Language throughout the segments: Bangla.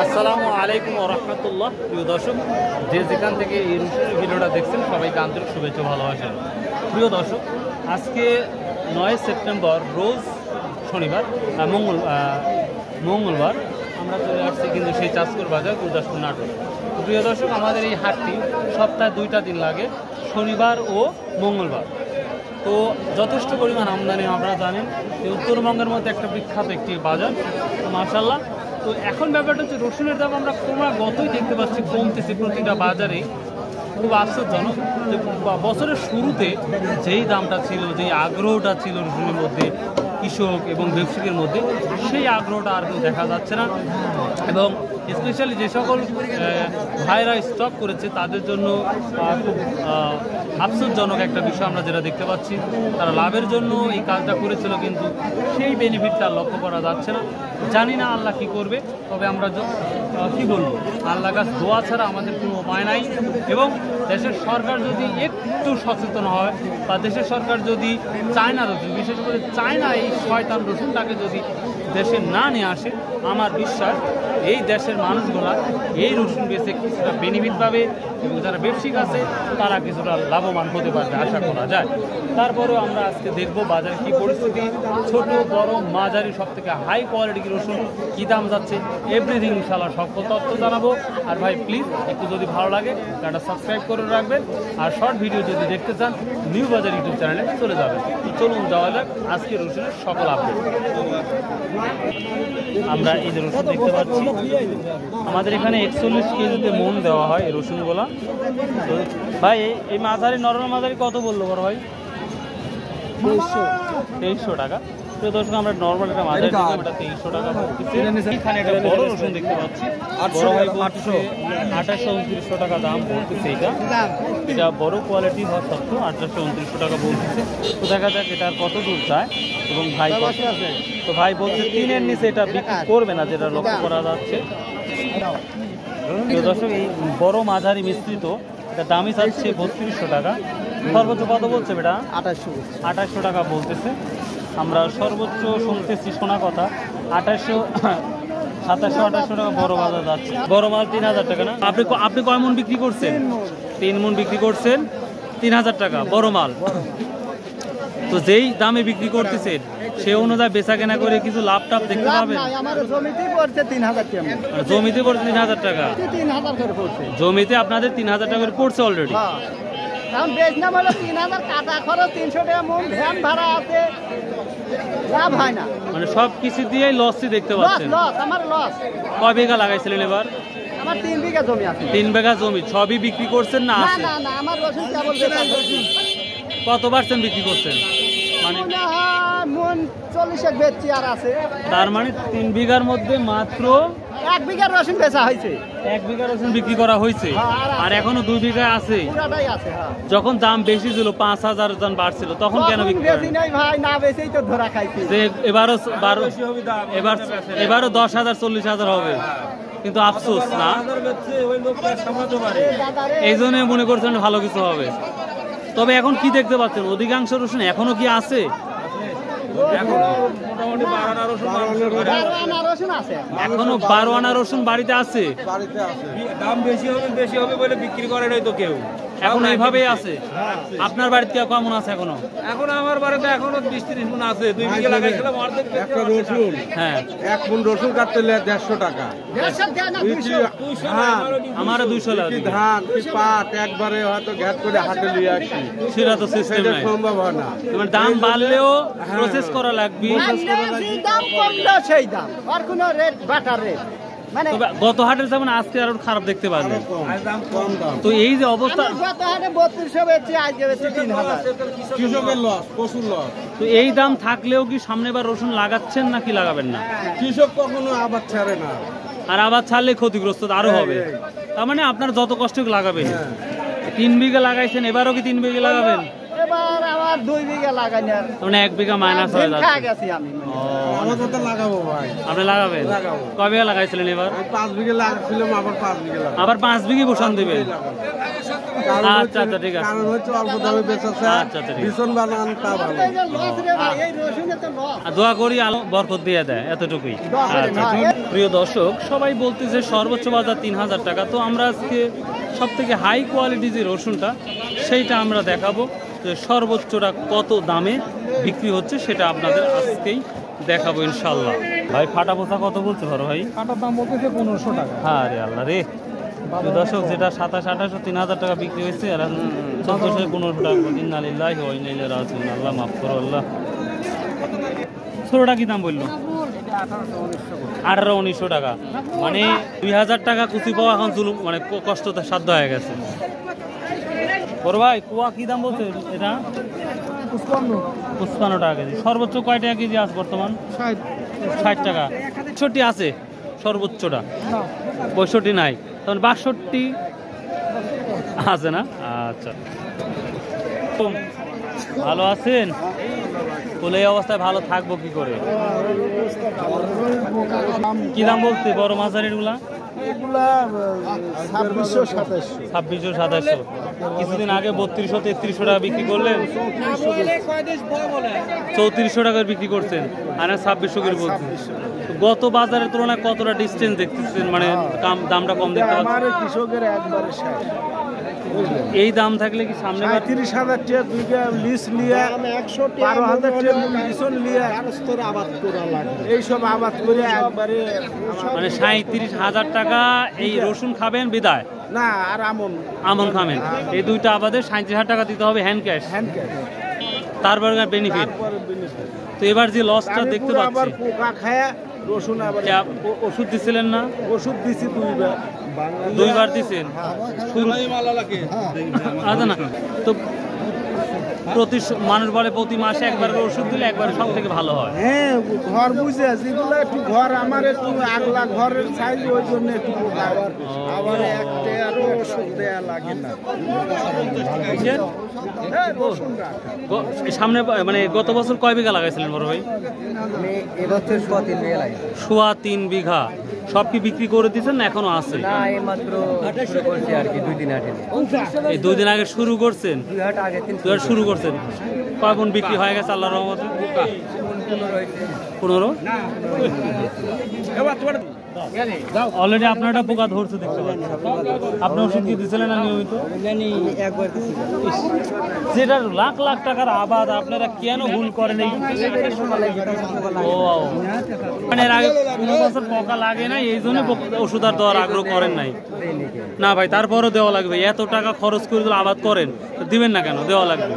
আসসালামু আলাইকুম ওয়া রাহমাতুল্লাহ। প্রিয় দর্শক, যে যেখান থেকে এই রসুনের ভিডিওটা দেখছেন সবাইকে আন্তরিক শুভেচ্ছা ভালোবাসা। প্রিয় দর্শক, আজকে 9 সেপ্টেম্বর রোজ শনিবার মঙ্গলবার আমরা চলে আসছি কিন্তু সেই চাঁচকর বাজার গুরুদাসপুর নাটোর। প্রিয় দর্শক, আমাদের এই হাটটি সপ্তাহে 2টা দিন লাগে, শনিবার ও মঙ্গলবার। তো যথেষ্ট পরিমাণ আমদানি আপনারা জানেন, উত্তরবঙ্গের মধ্যে একটা বিখ্যাত একটি বাজার মাশাআল্লাহ। তো এখন ব্যাপারটা হচ্ছে রসুনের দাম আমরা ক্রমাগতই দেখতে পাচ্ছি কমতেছে প্রতিটা বাজারে। খুব আশ্চর্যজনক যে বছরের শুরুতে যেই দামটা ছিল, যেই আগ্রহটা ছিল রসুনের মধ্যে কৃষক এবং ব্যবসায়ীদের মধ্যে, সেই আগ্রহটা আর কেউ দেখা যাচ্ছে না। এবং স্পেশালি যে সকল ভাইরা স্টক করেছে তাদের জন্য খুব আফসোসজনক একটা বিষয় আমরা যেটা দেখতে পাচ্ছি, তারা লাভের জন্য এই কাজটা করেছিল কিন্তু সেই বেনিফিটটা লক্ষ্য করা যাচ্ছে না। জানি না আল্লাহ কি করবে, তবে আমরা কি বলবো, আল্লাহ কাছ দোয়া ছাড়া আমাদের কোনো উপায় নাই। এবং দেশের সরকার যদি একটু সচেতন হয় বা দেশের সরকার যদি চায়না রসুন, বিশেষ করে চায়না এই শয়তান রসুনটাকে যদি দেশে না নিয়ে আসে, আমার বিশ্বাস এই দেশের মানুষগুলা এই রসুন বেচে কিছুটা বেনিফিট পাবে এবং যারা ব্যবসায়িক আছে তারা কিছুটা লাভবান হতে পারবে আশা করা যায়। তারপরেও আমরা আজকে দেখব বাজারে কী পরিস্থিতি, ছোট বড় মাঝারি সব থেকে হাই কোয়ালিটি রসুন কী দাম যাচ্ছে, এভরিথিং ইনশাআল্লাহ সকল তথ্য জানাবো। আর ভাই প্লিজ একটু যদি ভালো লাগে তাটা সাবস্ক্রাইব করে রাখবেন, আর শর্ট ভিডিও যদি দেখতে চান নিউ বাজার ইউটিউব চ্যানেলে চলে যাবেন। তো চলুন যাওয়া যাক আজকে রসুনের সকল আপডেট। আমরা এই যে রসুন দেখতে পাচ্ছি, আমাদের এখানে 41 কেজিতে মন দেওয়া হয় এই রসুনগুলা। তো ভাই এই মাঝারি নরমাল মাঝারি কত বললো বড় ভাই? 2300 টাকা। প্রিয় দর্শক, আমরা নর্মাল একটা মাঝারি এটা 2300 টাকা পড়তেছে। এখানে একটা বড় রসুন দেখতে পাচ্ছি, বড় ভাই 2800-2900 টাকা দাম বলতেছে। এটা বড় কোয়ালিটি হওয়া সত্ত্বেও 2800-2900 টাকা বলতেছে। তো দেখা যাক এটা কত দূর যায়। এবং ভাই তো ভাই বলছে 3-এর নিচে এটা বিক্রি করবে না, যেটা লক্ষ্য করা যাচ্ছে। প্রিয় দর্শক, এই বড় মাঝারি মিশ্রিত এটা দামই চাচ্ছে 3200 টাকা। সর্বোচ্চ কত বলছে এটা? 2800 টাকা বলতেছে। আমরা সর্বোচ্চ শুনতেছি, শোনা কথা 2700-2800 টাকা বড় বাজার যাচ্ছে। বড় মাল 3000 টাকা না? আপনি কয় মন বিক্রি করছেন? 3 মন বিক্রি করছেন, 3000 টাকা বড় মাল। তো যেই দামে বিক্রি করতেছেন সে অনুযায়ী বেচা কেনা করে কিছু লাভ টাভ দেখতে পাবেন। জমিতে পড়ছে 3000 টাকা। জমিতে আপনাদের 3000 টাকা করে পড়ছে অলরেডি। মানে সব কিছু দিয়েই লসই দেখতে পাচ্ছেন। কয় বিঘা লাগাইছিলেন এবার? আমার 3 বিঘা জমি আছে। 3 বিঘা জমি সবই বিক্রি করছেন না? আছে না, আমার রসুন কেবল কত পার্সেন্ট বিক্রি করছেন? মানে মন 40 বেচছি আর আছে। তার মানে 3 বিঘার মধ্যে মাত্র 1 বিঘা রসুন বেচা হয়েছে। 1 বিঘা রসুন বিক্রি করা হয়েছে, আর এখনো 2 বিঘা আছে। পুরাটাই আছে। যখন দাম বেশি ছিল 5000 জন বাড়ছিল তখন কেন বিক্রি করেন? বেশি নাই ভাই, না বেচেই তো ধরা খাইছি। যে এবারও 10,000 40,000 হবে, কিন্তু আফসোস না, এই জন্য মনে করছেন ভালো কিছু হবে। তবে এখন কি দেখতে পাচ্ছেন, অধিকাংশ রসুন এখনো কি আছে? এখনো 12 আনা রসুন বাড়িতে আছে। দাম বেশি হবে বলে বিক্রি করে নাই তো কেউ, এখন এইভাবেই আছে। আপনার বাড়িতে কেমন আছে এখনো? এখন আমার বাড়িতে এখনো 20-30 মণ আছে। 2 বিঘা লাগাইছিলাম, অর্ধেক একটা রসুন। হ্যাঁ, 1 মণ রসুন কাটতে 150 টাকা। আমারও 200 লাগে। ধান কি পাট একবারে হয়তো ঘাট করে হাটে নিয়ে আসি, সেটা তো সিস্টেম নাই, সম্ভব হয় না। মানে দাম বাড়লেও প্রসেস করা লাগবে। দাম কমলো সেই দাম, আর কোনো রেট বাটার রেট মানে গত হাটের যেমন আজকে আরো খারাপ দেখতে পারবেন। তো এই যে অবস্থা, গত হাটে 3200 বেচছি, আজকে বেচছি 3000। কৃষকের লস, প্রচুর লস। তো এই দাম থাকলেও কি সামনেবার রসুন লাগাচ্ছেন নাকি লাগাবেন না? কৃষক কখনো আবার ছাড়ে না, আর আবার ছাড়লে ক্ষতিগ্রস্ত আরো হবে। তার মানে আপনার যত কষ্ট লাগাবেন। 3 বিঘা লাগাইছেন, এবারও কি 3 বিঘা লাগাবেন? এবার আমার আর 2 বিঘা লাগাই না মানে 1 বিঘা মাইনাস হয়ে খা যাচ্ছে। গেছি আমি ও আমাদের তো লাগাবো ভাই, আপনি লাগাবেন? লাগাবো। কয় বিঘা লাগাইছিলেন এবার? 5 বিঘা লাগাচ্ছিলাম, আবার 5 বিঘা লাগাবো। আবার 5 বিঘি বসান দিবেন? কারণ আচ্ছা, আচ্ছা, ঠিক আছে। কারণ হচ্ছে অল্প দামে বেচেছে, আচ্ছা, আচ্ছা, ঠিক আছে। ভীষণ বানানটা ভালো। লস রে ভাই, এই রসুনে তো লস। আর দোয়া করি আলো বরকত দিয়ে দেয়, এতটুকুই। দশ আচ্ছা, না, আচ্ছা। প্রিয় দর্শক, সবাই বলতেছে সর্বোচ্চ বাজার 3000 টাকা। তো আমরা আজকে সব থেকে হাই কোয়ালিটি যে রসুনটা সেইটা আমরা দেখাবো, যে সর্বোচ্চটা কত দামে বিক্রি হচ্ছে সেটা আপনাদের আজকেই দেখাবো ইনশাল্লাহ। ভাই ফাটা পোতা কত বলছে বড় ভাই? কাটার দাম বলতেছে 1500 টাকা। হ্যাঁ রে আল্লাহ রে, প্রিয় দর্শক, যেটা 2700-2800 3000 টাকা বিক্রি হয়েছে আর 1400-1500 টাকা। ইন্না লিল্লাহি ওয়া ইন্না ইলাইহি রাজিউন। আল্লাহ মাফ করো আল্লাহ। ছোটটা কি দাম বললো? 1800-1900 টাকা। মানে 2000 টাকা কুচি পাওয়া এখন জুলুম, মানে কষ্ট সাধ্য হয়ে গেছে। বড় ভাই কুয়া কি দাম বলছে এটা? 55 টাকা কেজি। সর্বোচ্চ কয় টাকা কেজি আছে বর্তমান? 60 টাকা। 65 আছে সর্বোচ্চটা, 65 নাই, তখন 62 আছে না? আচ্ছা, ভালো আছেন? বলে এই অবস্থায় ভালো থাকবো কি করে? কি দাম বলছে বড় মাঝারির গুলা? এগুলা 2600-2700 2600-2700। কিছুদিন আগে 3200-3300 টাকা বিক্রি করলেন, 3400 টাকার বিক্রি করছেন, আর 2600 করে বলছেন। তো গত বাজারের তুলনায় কতটা ডিস্টেন্স দেখতেছেন, মানে দামটা কম দেখতে পাচ্ছেন? আমার কৃষকের একবারে শেষ। এই দাম থাকলে কি সামনে 30,000 টাকা বিঘা লিজ নিয়ে 12,000 টাকা লিজন নিয়ে আবাদ করা লাগে, এইসব আবাদ করে একবারে মানে 37,000 টাকা এই রসুন খাবেন বিদায় না, আর আমন খাবেন, এই দুইটা আবাদে 37,000 টাকা দিতে হবে হ্যান্ড ক্যাশ, তারপরে বেনিফিট। তো এবার যে লসটা দেখতে আবার পাচ্ছি, পোকা খায় রসুন আবার ওষুধ দিছিলেন না? ওষুধ দিছি 2বার দিছেন শুরু? আচ্ছা না, তো প্রতি মানুষ বলে প্রতি মাসে একবার ওষুধ দিলে একবার সব থেকে ভালো হয়। হ্যাঁ, ঘর বুঝে যেগুলো একটু ঘর আমার একটু আগলা ঘরের সাইজ, ওই জন্য একটু পোকা। আবার একটা আরো ওষুধ দেয়া লাগে না। সামনে মানে গত বছর কয় বিঘা লাগাইছিলেন বড় ভাই? এবছর 3 বিঘা লাগে। 3 বিঘা। সব কি বিক্রি করে দিচ্ছেন না এখনো আছে? না, এই মাত্র শুরু করছি আর কি, 2 দিন আগে। এই 2 দিন আগে শুরু করছেন? 2 হাট আগে 3 2 হাট শুরু করছেন। কয় মণ বিক্রি হয়ে গেছে আল্লাহর রহমতে? 15। অলরেডি আপনার একটা পোকা ধরছে দেখতে পাচ্ছি। আপনি ওষুধ কি দিচ্ছিলেন না নিয়মিত? একবার দিছি। যেটা লাখ লাখ টাকার আবাদ আপনারা কেন ভুল করেন? এই ও মানে এর আগে কোনো বছর পোকা লাগে না, এই জন্য ওষুধ আর দেওয়ার আগ্রহ করেন নাই? না ভাই, তারপরও দেওয়া লাগবে। এত টাকা খরচ করে যদি আবাদ করেন তো দিবেন না কেন? দেওয়া লাগবে।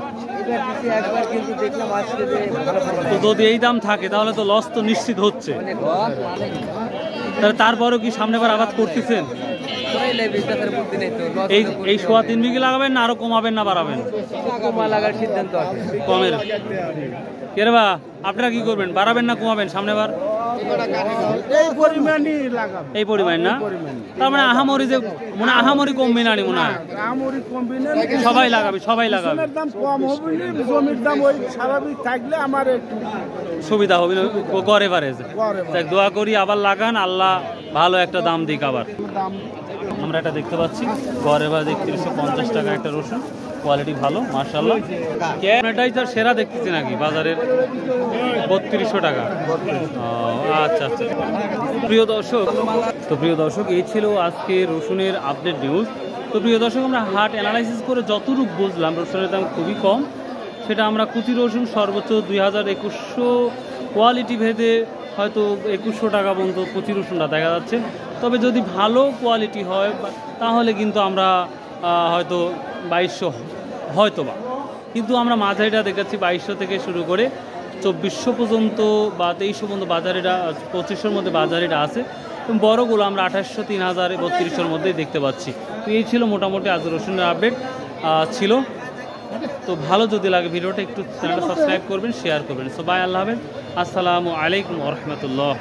তো যদি এই দাম থাকে তাহলে তো লস তো নিশ্চিত হচ্ছে। তাহলে তারপরেও কি সামনেবার আবাদ করতেছেন? এই 3.5 বিঘি লাগাবেন না আরো কমাবেন না বাড়াবেন? লাগার সিদ্ধান্ত আছে। কমের। কেরে বা আপনারা কি করবেন, বাড়াবেন না কমাবেন সামনেবার? এই পরিমাণই লাগাবো। এই পরিমাণ না? তার মানে আহামরি যে মনে আহামরি কমবে না মনে হয়? আমরি কমবি না, সবাই লাগাবে, সবাই লাগাবে। জমির দাম কম হবে না, জমির দাম ওই স্বাভাবিক থাকলে আমার একটু সুবিধা হবে না গড়ে বাড়েছে। তাই দোয়া করি আবার লাগান, আল্লাহ ভালো একটা দাম দিক। আবার আমরা এটা দেখতে পাচ্ছি গড়ে বাড়ে 3150 টাকা একটা রসুন, কোয়ালিটি ভালো মাশাআল্লাহ। এটাই তো সেরা দেখতেছি নাকি বাজারের? 3200 টাকা। আচ্ছা আচ্ছা। প্রিয় দর্শক, এই ছিল আজকে রসুনের আপডেট নিউজ। তো প্রিয় দর্শক, আমরা হাট অ্যানালাইসিস করে যতটুকু বুঝলাম রসুনের দাম খুবই কম। সেটা আমরা কুচি রসুন সর্বোচ্চ 2000-2100, কোয়ালিটি ভেদে হয়তো 2100 টাকা পর্যন্ত কুচি রসুনটা দেখা যাচ্ছে। তবে যদি ভালো কোয়ালিটি হয় তাহলে কিন্তু আমরা হয়তো 2200 হয়তো বা, কিন্তু আমরা মাঝারিটা দেখাচ্ছি 2200 থেকে শুরু করে 2400 পর্যন্ত বা 2300 পর্যন্ত বাজারেটা, 2500-র মধ্যে বাজারেটা আছে। এবং বড়গুলো আমরা 2800, 3000, 3200-র মধ্যেই দেখতে পাচ্ছি। তো এই ছিল মোটামুটি আজ রসুনের আপডেট ছিল। তো ভালো যদি লাগে ভিডিওটা একটু চ্যানেলটা সাবস্ক্রাইব করবেন, শেয়ার করবেন। সো বাই, আল্লাহ হাফেজ, আসসালামু আলাইকুম ওয়া রাহমাতুল্লাহ।